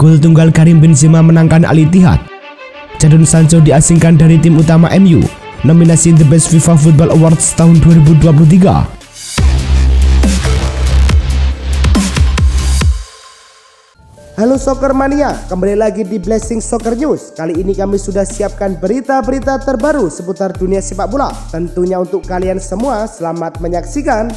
Gol tunggal Karim Benzema menangkan Al Ittihad. Jadon Sancho diasingkan dari tim utama MU. Nominasi The Best FIFA Football Awards tahun 2023. Halo Soccer Mania, kembali lagi di Blessing Soccer News. Kali ini kami sudah siapkan berita-berita terbaru seputar dunia sepak bola. Tentunya untuk kalian semua, selamat menyaksikan.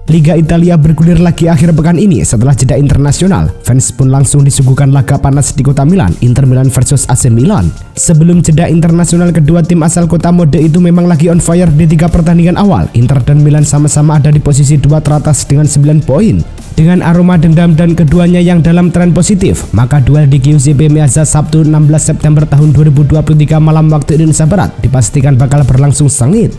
Liga Italia bergulir lagi akhir pekan ini setelah jeda internasional. Fans pun langsung disuguhkan laga panas di kota Milan, Inter Milan versus AC Milan. Sebelum jeda internasional, kedua tim asal kota mode itu memang lagi on fire di 3 pertandingan awal. Inter dan Milan sama-sama ada di posisi 2 teratas dengan 9 poin. Dengan aroma dendam dan keduanya yang dalam tren positif, maka duel di Giuseppe Meazza Sabtu 16 September tahun 2023 malam waktu Indonesia Barat dipastikan bakal berlangsung sengit.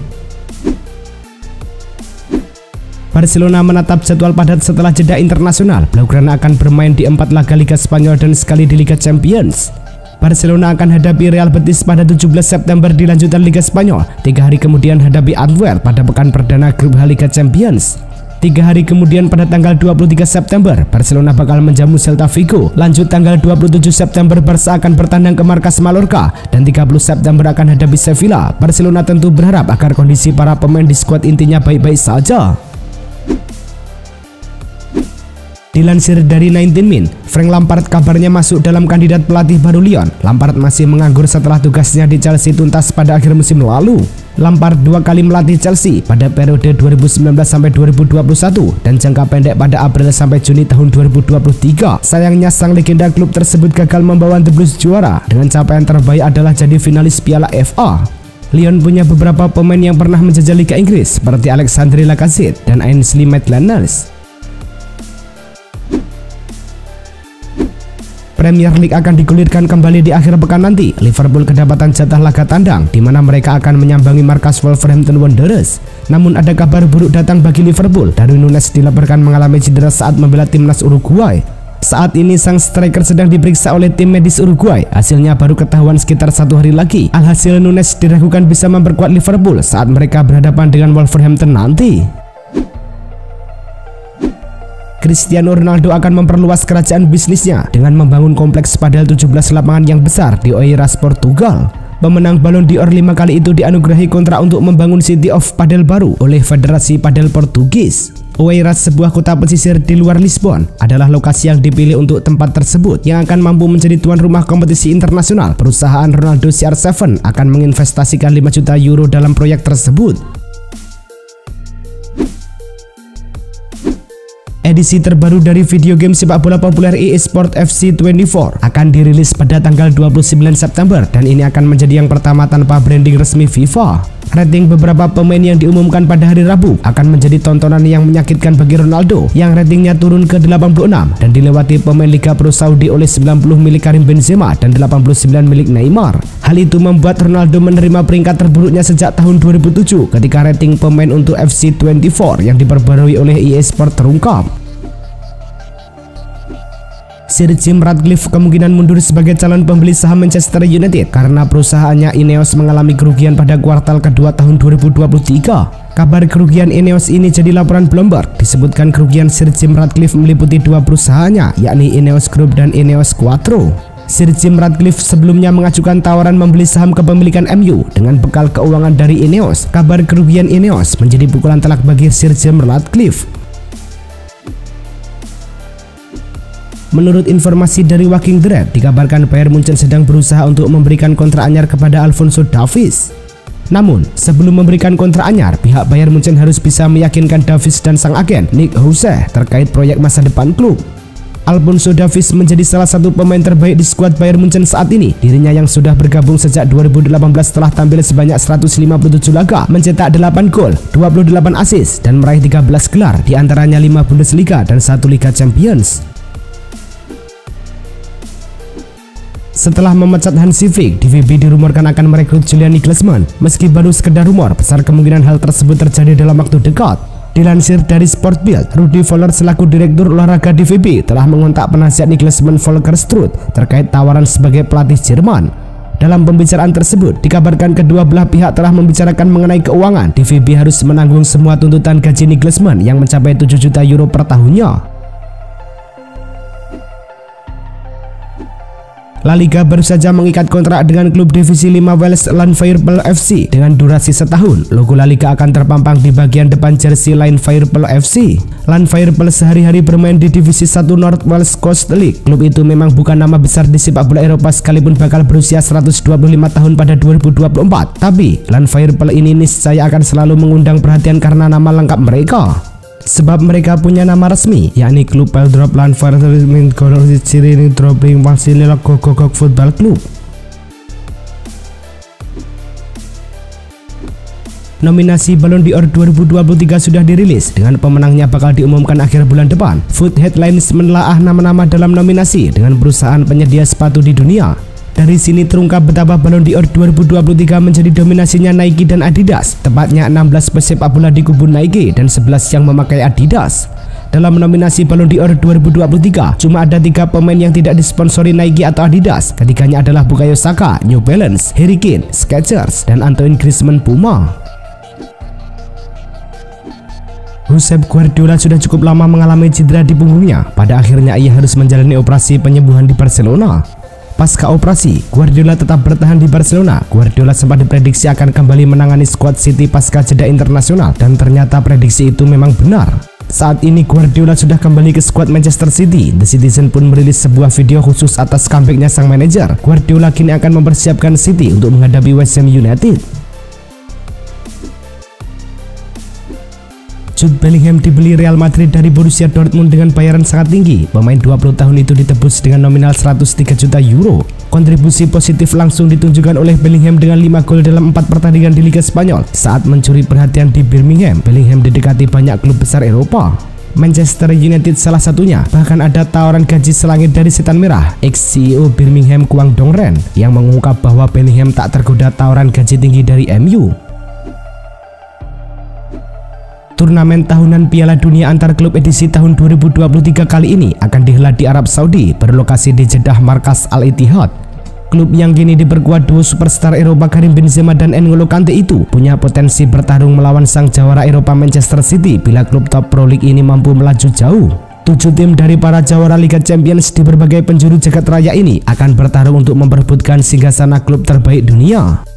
Barcelona menatap jadwal padat setelah jeda internasional. Blaugrana akan bermain di 4 laga Liga Spanyol dan sekali di Liga Champions. Barcelona akan hadapi Real Betis pada 17 September di lanjutan Liga Spanyol. 3 hari kemudian hadapi Antwerp pada pekan perdana grup H Liga Champions. 3 hari kemudian pada tanggal 23 September, Barcelona bakal menjamu Celta Vigo. Lanjut tanggal 27 September, Barca akan bertandang ke markas Mallorca. Dan 30 September akan hadapi Sevilla. Barcelona tentu berharap agar kondisi para pemain di skuad intinya baik-baik saja. Dilansir dari 19 Min, Frank Lampard kabarnya masuk dalam kandidat pelatih baru Lyon. Lampard masih menganggur setelah tugasnya di Chelsea tuntas pada akhir musim lalu. Lampard 2 kali melatih Chelsea pada periode 2019 sampai 2021 dan jangka pendek pada April sampai Juni tahun 2023. Sayangnya sang legenda klub tersebut gagal membawa The Blues juara. Dengan capaian terbaik adalah jadi finalis Piala FA. Lyon punya beberapa pemain yang pernah menjajah Liga Inggris seperti Alexandre Lacazette dan Ainsley Maitland-Niles. Premier League akan digulirkan kembali di akhir pekan nanti. Liverpool kedapatan jatah laga tandang di mana mereka akan menyambangi markas Wolverhampton Wanderers. Namun ada kabar buruk datang bagi Liverpool. Darwin Núñez dilaporkan mengalami cedera saat membela timnas Uruguay. Saat ini sang striker sedang diperiksa oleh tim medis Uruguay. Hasilnya baru ketahuan sekitar 1 hari lagi. Alhasil Núñez diragukan bisa memperkuat Liverpool saat mereka berhadapan dengan Wolverhampton nanti. Cristiano Ronaldo akan memperluas kerajaan bisnisnya dengan membangun kompleks padel 17 lapangan yang besar di Oeiras, Portugal. Pemenang Ballon d'Or 5 kali itu dianugerahi kontrak untuk membangun City of Padel baru oleh Federasi Padel Portugis. Oeiras, sebuah kota pesisir di luar Lisbon, adalah lokasi yang dipilih untuk tempat tersebut yang akan mampu menjadi tuan rumah kompetisi internasional. Perusahaan Ronaldo CR7 akan menginvestasikan 5 juta euro dalam proyek tersebut. Edisi terbaru dari video game sepak bola populer EA Sport FC 24 akan dirilis pada tanggal 29 September dan ini akan menjadi yang pertama tanpa branding resmi FIFA. Rating beberapa pemain yang diumumkan pada hari Rabu akan menjadi tontonan yang menyakitkan bagi Ronaldo yang ratingnya turun ke 86 dan dilewati pemain Liga Pro Saudi oleh 90 milik Karim Benzema dan 89 milik Neymar. Hal itu membuat Ronaldo menerima peringkat terburuknya sejak tahun 2007 ketika rating pemain untuk FC 24 yang diperbarui oleh EA Sport terungkap. Sir Jim Ratcliffe kemungkinan mundur sebagai calon pembeli saham Manchester United karena perusahaannya Ineos mengalami kerugian pada kuartal kedua tahun 2023. Kabar kerugian Ineos ini jadi laporan Bloomberg. Disebutkan kerugian Sir Jim Ratcliffe meliputi 2 perusahaannya, yakni Ineos Group dan Ineos Quattro. Sir Jim Ratcliffe sebelumnya mengajukan tawaran membeli saham kepemilikan MU dengan bekal keuangan dari Ineos. Kabar kerugian Ineos menjadi pukulan telak bagi Sir Jim Ratcliffe. Menurut informasi dari Walking Dead, dikabarkan Bayern Munchen sedang berusaha untuk memberikan kontrak anyar kepada Alphonso Davies. Namun, sebelum memberikan kontrak anyar, pihak Bayern Munchen harus bisa meyakinkan Davies dan sang agen, Nick Hause, terkait proyek masa depan klub. Alphonso Davies menjadi salah satu pemain terbaik di skuad Bayern Munchen saat ini. Dirinya yang sudah bergabung sejak 2018 telah tampil sebanyak 157 laga, mencetak 8 gol, 28 assist, dan meraih 13 gelar, diantaranya 5 Bundesliga dan 1 Liga Champions. Setelah memecat Hansi Flick, DVB dirumorkan akan merekrut Julian Nagelsmann. Meski baru sekedar rumor, besar kemungkinan hal tersebut terjadi dalam waktu dekat. Dilansir dari Sport Bild, Rudi Völler selaku direktur olahraga DVB telah mengontak penasihat Nagelsmann Volker Struth terkait tawaran sebagai pelatih Jerman. Dalam pembicaraan tersebut, dikabarkan kedua belah pihak telah membicarakan mengenai keuangan. DVB harus menanggung semua tuntutan gaji Nagelsmann yang mencapai 7 juta euro per tahunnya. La Liga baru saja mengikat kontrak dengan klub divisi 5 Wales Llanfairpwll FC dengan durasi setahun. Logo La Liga akan terpampang di bagian depan jersey Llanfairpwll FC. Llanfairpwll sehari-hari bermain di divisi 1 North Wales Coast League. Klub itu memang bukan nama besar di sepak bola Eropa sekalipun bakal berusia 125 tahun pada 2024. Tapi Llanfairpwll ini niscaya akan selalu mengundang perhatian karena nama lengkap mereka. Sebab mereka punya nama resmi, yakni klub Peldrop Llanfairpwll Dropping Gogok Football Club. Nominasi Ballon d'Or 2023 sudah dirilis, dengan pemenangnya bakal diumumkan akhir bulan depan. Foot Headlines menelaah nama-nama dalam nominasi dengan perusahaan penyedia sepatu di dunia. Dari sini terungkap betapa Ballon d'Or 2023 menjadi dominasinya Nike dan Adidas, tepatnya 16 pesepak bola di kubu Nike dan 11 yang memakai Adidas. Dalam nominasi Ballon d'Or 2023, cuma ada 3 pemain yang tidak disponsori Nike atau Adidas. Ketiganya adalah Bukayo Saka, New Balance, Harry Kane, Skechers, dan Antoine Griezmann, Puma. Josep Guardiola sudah cukup lama mengalami cedera di punggungnya. Pada akhirnya ia harus menjalani operasi penyembuhan di Barcelona. Pasca operasi, Guardiola tetap bertahan di Barcelona. Guardiola sempat diprediksi akan kembali menangani skuad City pasca jeda internasional, dan ternyata prediksi itu memang benar. Saat ini Guardiola sudah kembali ke skuad Manchester City. The Citizen pun merilis sebuah video khusus atas comebacknya sang manajer. Guardiola kini akan mempersiapkan City untuk menghadapi West Ham United. Jude Bellingham dibeli Real Madrid dari Borussia Dortmund dengan bayaran sangat tinggi. Pemain 20 tahun itu ditebus dengan nominal 103 juta euro. Kontribusi positif langsung ditunjukkan oleh Bellingham dengan 5 gol dalam 4 pertandingan di Liga Spanyol. Saat mencuri perhatian di Birmingham, Bellingham didekati banyak klub besar Eropa. Manchester United salah satunya. Bahkan ada tawaran gaji selangit dari Setan Merah, ex-CEO Birmingham Kwang Dong-ren, yang mengungkap bahwa Bellingham tak tergoda tawaran gaji tinggi dari MU. Turnamen tahunan Piala Dunia antar klub edisi tahun 2023 kali ini akan dihelat di Arab Saudi, berlokasi di Jeddah markas Al-Ittihad. Klub yang kini diperkuat duo superstar Eropa Karim Benzema dan N'Golo Kante itu punya potensi bertarung melawan sang jawara Eropa Manchester City bila klub top Pro League ini mampu melaju jauh. 7 tim dari para jawara Liga Champions di berbagai penjuru jagat raya ini akan bertarung untuk memperebutkan singgasana klub terbaik dunia.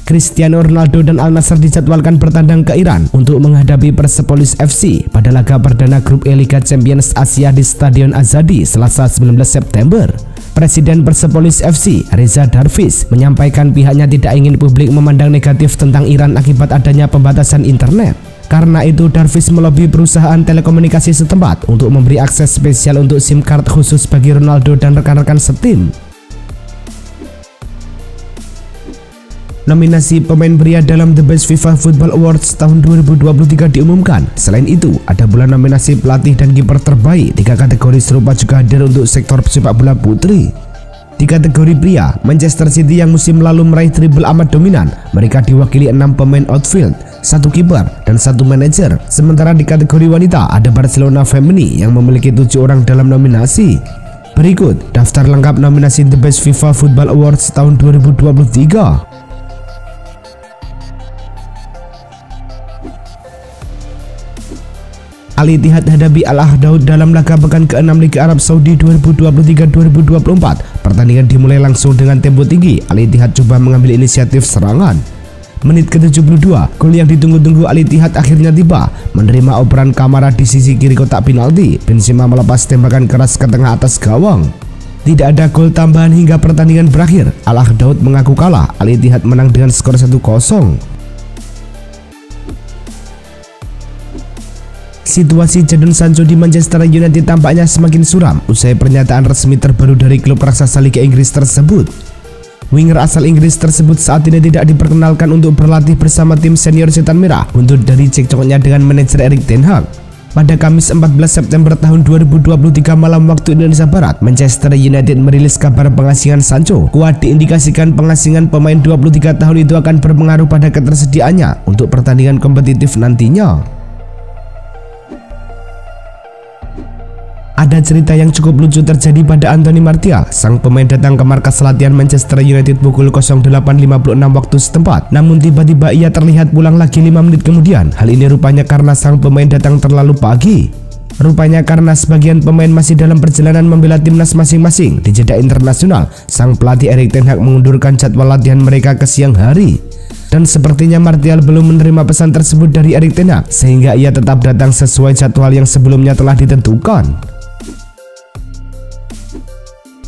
Cristiano Ronaldo dan Al Nassr dijadwalkan bertandang ke Iran untuk menghadapi Persepolis FC pada laga perdana grup E Liga Champions Asia di Stadion Azadi Selasa 19 September. Presiden Persepolis FC, Reza Darvish, menyampaikan pihaknya tidak ingin publik memandang negatif tentang Iran akibat adanya pembatasan internet. Karena itu, Darvish melobi perusahaan telekomunikasi setempat untuk memberi akses spesial untuk SIM card khusus bagi Ronaldo dan rekan-rekan setim. Nominasi pemain pria dalam The Best FIFA Football Awards tahun 2023 diumumkan. Selain itu, ada pula nominasi pelatih dan kiper terbaik. 3 kategori serupa juga hadir untuk sektor sepak bola putri. Di kategori pria, Manchester City yang musim lalu meraih treble amat dominan. Mereka diwakili 6 pemain outfield, 1 kiper, dan 1 manajer. Sementara di kategori wanita, ada Barcelona Femini yang memiliki 7 orang dalam nominasi. Berikut daftar lengkap nominasi The Best FIFA Football Awards tahun 2023. Al-Ittihad hadapi Al-Ahdaud dalam laga pekan ke-6 Liga Arab Saudi 2023-2024. Pertandingan dimulai langsung dengan tempo tinggi. Al-Ittihad coba mengambil inisiatif serangan. Menit ke-72, gol yang ditunggu-tunggu Al-Ittihad akhirnya tiba. Menerima operan Kamara di sisi kiri kotak penalti, Benzema melepas tembakan keras ke tengah atas gawang. Tidak ada gol tambahan hingga pertandingan berakhir. Al-Ahdaud mengaku kalah. Al-Ittihad menang dengan skor 1-0. Situasi Jadon Sancho di Manchester United tampaknya semakin suram usai pernyataan resmi terbaru dari klub raksasa Liga Inggris tersebut. Winger asal Inggris tersebut saat ini tidak diperkenalkan untuk berlatih bersama tim senior Setan Merah untuk dari cekcoknya dengan manajer Erik ten Hag. Pada Kamis 14 September tahun 2023 malam waktu Indonesia Barat, Manchester United merilis kabar pengasingan Sancho. Kuat diindikasikan pengasingan pemain 23 tahun itu akan berpengaruh pada ketersediaannya untuk pertandingan kompetitif nantinya. Ada cerita yang cukup lucu terjadi pada Anthony Martial. Sang pemain datang ke markas latihan Manchester United pukul 08.56 waktu setempat. Namun tiba-tiba ia terlihat pulang lagi 5 menit kemudian. Hal ini rupanya karena sang pemain datang terlalu pagi. Rupanya karena sebagian pemain masih dalam perjalanan membela timnas masing-masing di jeda internasional, sang pelatih Erik ten Hag mengundurkan jadwal latihan mereka ke siang hari. Dan sepertinya Martial belum menerima pesan tersebut dari Erik ten Hag, sehingga ia tetap datang sesuai jadwal yang sebelumnya telah ditentukan.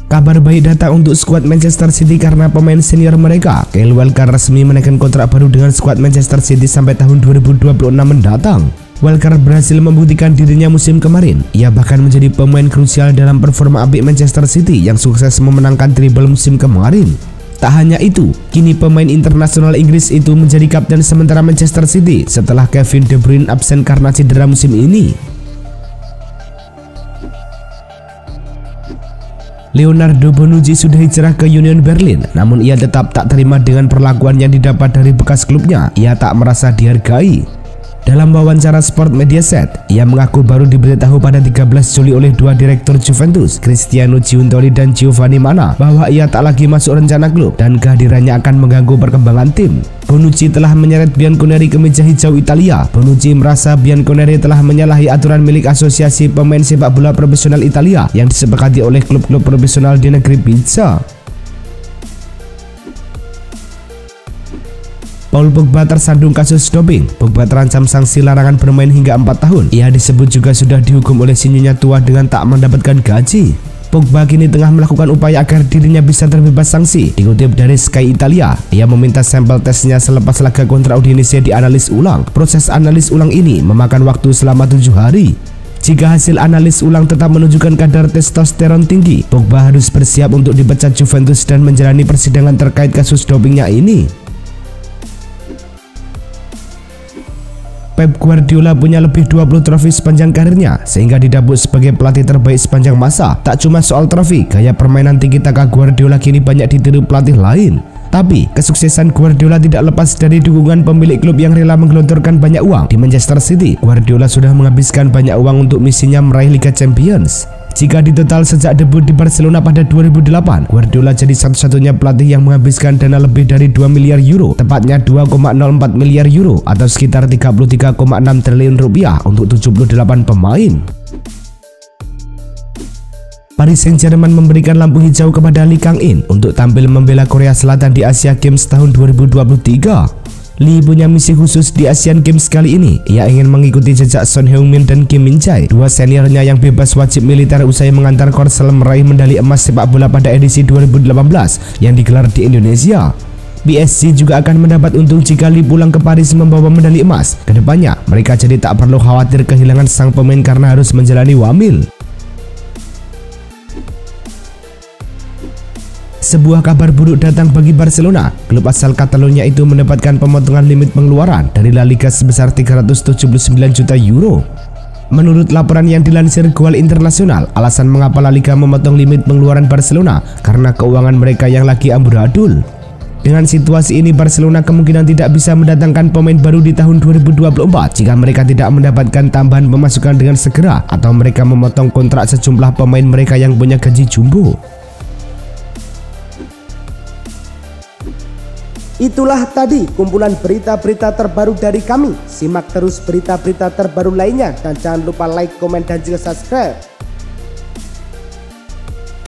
Kabar baik datang untuk skuad Manchester City karena pemain senior mereka, Kyle Walker, resmi menaikkan kontrak baru dengan skuad Manchester City sampai tahun 2026 mendatang. Walker berhasil membuktikan dirinya musim kemarin. Ia bahkan menjadi pemain krusial dalam performa apik Manchester City yang sukses memenangkan treble musim kemarin. Tak hanya itu, kini pemain internasional Inggris itu menjadi kapten sementara Manchester City setelah Kevin De Bruyne absen karena cedera musim ini. Leonardo Bonucci sudah hijrah ke Union Berlin, namun ia tetap tak terima dengan perlakuan yang didapat dari bekas klubnya. Ia tak merasa dihargai. Dalam wawancara Sport Mediaset, ia mengaku baru diberitahu pada 13 Juli oleh dua direktur Juventus, Cristiano Giuntoli dan Giovanni Mana, bahwa ia tak lagi masuk rencana klub dan kehadirannya akan mengganggu perkembangan tim. Bonucci telah menyeret Bianconeri ke meja hijau Italia. Bonucci merasa Bianconeri telah menyalahi aturan milik Asosiasi Pemain Sepak Bola Profesional Italia yang disepakati oleh klub-klub profesional di negeri Pizza. Paul Pogba tersandung kasus doping. Pogba terancam sanksi larangan bermain hingga 4 tahun. Ia disebut juga sudah dihukum oleh si nyonya tua dengan tak mendapatkan gaji. Pogba kini tengah melakukan upaya agar dirinya bisa terbebas sanksi. Dikutip dari Sky Italia, ia meminta sampel tesnya selepas laga kontra Udinese dianalisis ulang. Proses analis ulang ini memakan waktu selama 7 hari. Jika hasil analis ulang tetap menunjukkan kadar testosteron tinggi, Pogba harus bersiap untuk dipecat Juventus dan menjalani persidangan terkait kasus dopingnya ini. Pep Guardiola punya lebih 20 trofi sepanjang karirnya, sehingga didapuk sebagai pelatih terbaik sepanjang masa. Tak cuma soal trofi, gaya permainan tiki-taka Guardiola kini banyak ditiru pelatih lain. Tapi, kesuksesan Guardiola tidak lepas dari dukungan pemilik klub yang rela menggelontorkan banyak uang. Di Manchester City, Guardiola sudah menghabiskan banyak uang untuk misinya meraih Liga Champions. Jika ditotal sejak debut di Barcelona pada 2008, Guardiola jadi satu-satunya pelatih yang menghabiskan dana lebih dari 2 miliar euro, tepatnya 2,04 miliar euro atau sekitar 33,6 triliun rupiah untuk 78 pemain. Paris Saint-Germain memberikan lampu hijau kepada Lee Kang-in untuk tampil membela Korea Selatan di Asia Games tahun 2023. Lee punya misi khusus di Asian Games kali ini. Ia ingin mengikuti jejak Son Heung-min dan Kim Min-jae, dua seniornya yang bebas wajib militer usai mengantar Korsel meraih medali emas sepak bola pada edisi 2018 yang digelar di Indonesia. PSG juga akan mendapat untung jika Lee pulang ke Paris membawa medali emas. Kedepannya, mereka jadi tak perlu khawatir kehilangan sang pemain karena harus menjalani wamil. Sebuah kabar buruk datang bagi Barcelona. Klub asal Catalonia itu mendapatkan pemotongan limit pengeluaran dari La Liga sebesar 379 juta euro. Menurut laporan yang dilansir Goal Internasional, alasan mengapa La Liga memotong limit pengeluaran Barcelona karena keuangan mereka yang lagi amburadul. Dengan situasi ini, Barcelona kemungkinan tidak bisa mendatangkan pemain baru di tahun 2024 jika mereka tidak mendapatkan tambahan pemasukan dengan segera atau mereka memotong kontrak sejumlah pemain mereka yang punya gaji jumbo. Itulah tadi kumpulan berita-berita terbaru dari kami. Simak terus berita-berita terbaru lainnya dan jangan lupa like, komen, dan juga subscribe.